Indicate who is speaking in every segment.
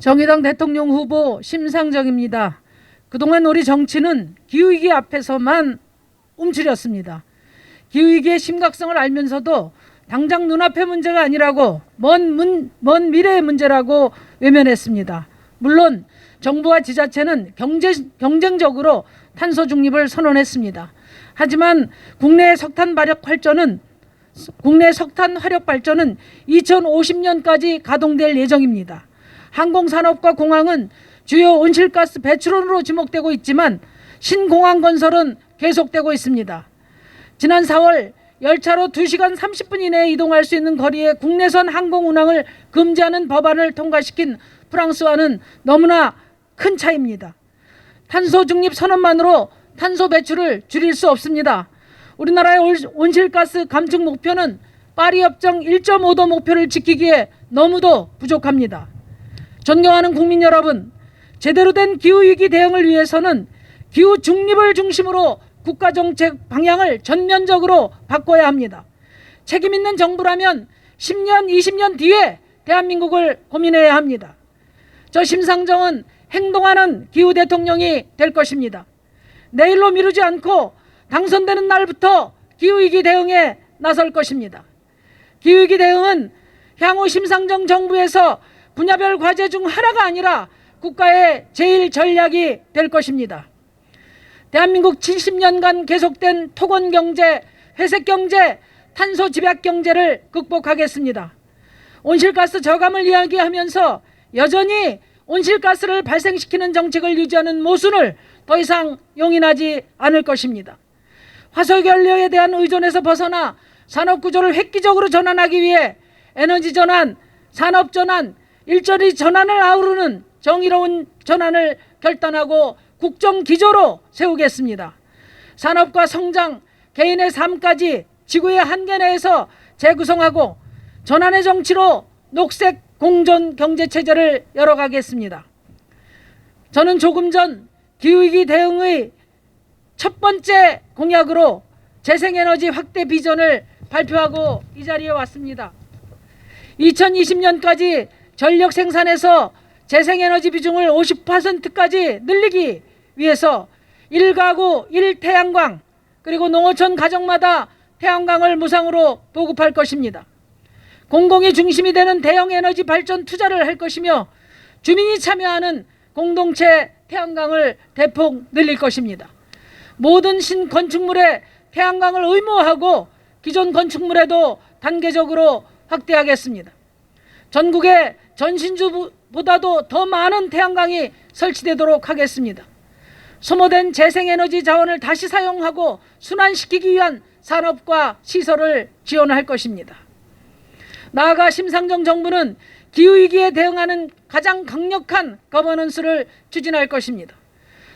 Speaker 1: 정의당 대통령 후보 심상정입니다. 그동안 우리 정치는 기후위기 앞에서만 움츠렸습니다. 기후위기의 심각성을 알면서도 당장 눈앞의 문제가 아니라고 먼 미래의 문제라고 외면했습니다. 물론 정부와 지자체는 경쟁적으로 탄소 중립을 선언했습니다. 하지만 국내 석탄 화력 발전은 2050년까지 가동될 예정입니다. 항공산업과 공항은 주요 온실가스 배출원으로 지목되고 있지만 신공항 건설은 계속되고 있습니다. 지난 4월 열차로 2시간 30분 이내에 이동할 수 있는 거리에 국내선 항공 운항을 금지하는 법안을 통과시킨 프랑스와는 너무나 큰 차이입니다. 탄소 중립 선언만으로 탄소 배출을 줄일 수 없습니다. 우리나라의 온실가스 감축 목표는 파리 협정 1.5도 목표를 지키기에 너무도 부족합니다. 존경하는 국민 여러분, 제대로 된 기후위기 대응을 위해서는 기후 중립을 중심으로 국가정책 방향을 전면적으로 바꿔야 합니다. 책임 있는 정부라면 10년, 20년 뒤에 대한민국을 고민해야 합니다. 저 심상정은 행동하는 기후 대통령이 될 것입니다. 내일로 미루지 않고 당선되는 날부터 기후위기 대응에 나설 것입니다. 기후위기 대응은 향후 심상정 정부에서 분야별 과제 중 하나가 아니라 국가의 제1전략이 될 것입니다. 대한민국 70년간 계속된 토건경제, 회색경제, 탄소집약경제를 극복하겠습니다. 온실가스 저감을 이야기하면서 여전히 온실가스를 발생시키는 정책을 유지하는 모순을 더 이상 용인하지 않을 것입니다. 화석연료에 대한 의존에서 벗어나 산업구조를 획기적으로 전환하기 위해 에너지전환, 산업전환, 일자리 전환을 아우르는 정의로운 전환을 결단하고 국정기조로 세우겠습니다. 산업과 성장, 개인의 삶까지 지구의 한계 내에서 재구성하고 전환의 정치로 녹색 공존 경제체제를 열어가겠습니다. 저는 조금 전 기후위기 대응의 첫 번째 공약으로 재생에너지 확대 비전을 발표하고 이 자리에 왔습니다. 2020년까지 전력 생산에서 재생에너지 비중을 50%까지 늘리기 위해서 1가구 1태양광 그리고 농어촌 가정마다 태양광을 무상으로 보급할 것입니다. 공공이 중심이 되는 대형 에너지 발전 투자를 할 것이며 주민이 참여하는 공동체 태양광을 대폭 늘릴 것입니다. 모든 신건축물에 태양광을 의무화하고 기존 건축물에도 단계적으로 확대하겠습니다. 전국에 전신주보다도 더 많은 태양광이 설치되도록 하겠습니다. 소모된 재생에너지 자원을 다시 사용하고 순환시키기 위한 산업과 시설을 지원할 것입니다. 나아가 심상정 정부는 기후위기에 대응하는 가장 강력한 거버넌스를 추진할 것입니다.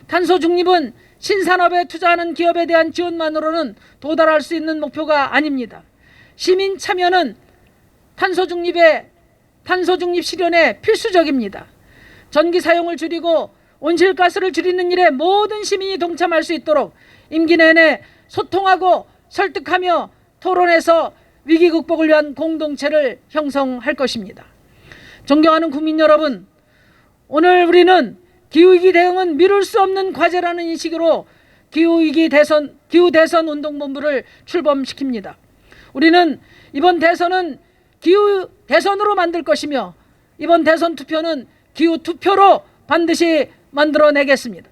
Speaker 1: 탄소 중립은 신산업에 투자하는 기업에 대한 지원만으로는 도달할 수 있는 목표가 아닙니다. 시민 참여는 탄소 중립 실현에 필수적입니다. 전기 사용을 줄이고 온실가스를 줄이는 일에 모든 시민이 동참할 수 있도록 임기 내내 소통하고 설득하며 토론해서 위기 극복을 위한 공동체를 형성할 것입니다. 존경하는 국민 여러분, 오늘 우리는 기후위기 대응은 미룰 수 없는 과제라는 인식으로 기후 대선 운동본부를 출범시킵니다. 우리는 이번 대선은 기후 대선으로 만들 것이며 이번 대선 투표는 기후 투표로 반드시 만들어내겠습니다.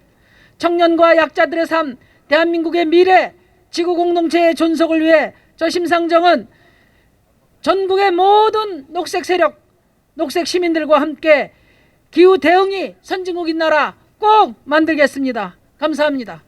Speaker 1: 청년과 약자들의 삶, 대한민국의 미래, 지구 공동체의 존속을 위해 저 심상정은 전국의 모든 녹색 세력, 녹색 시민들과 함께 기후 대응이 선진국인 나라 꼭 만들겠습니다. 감사합니다.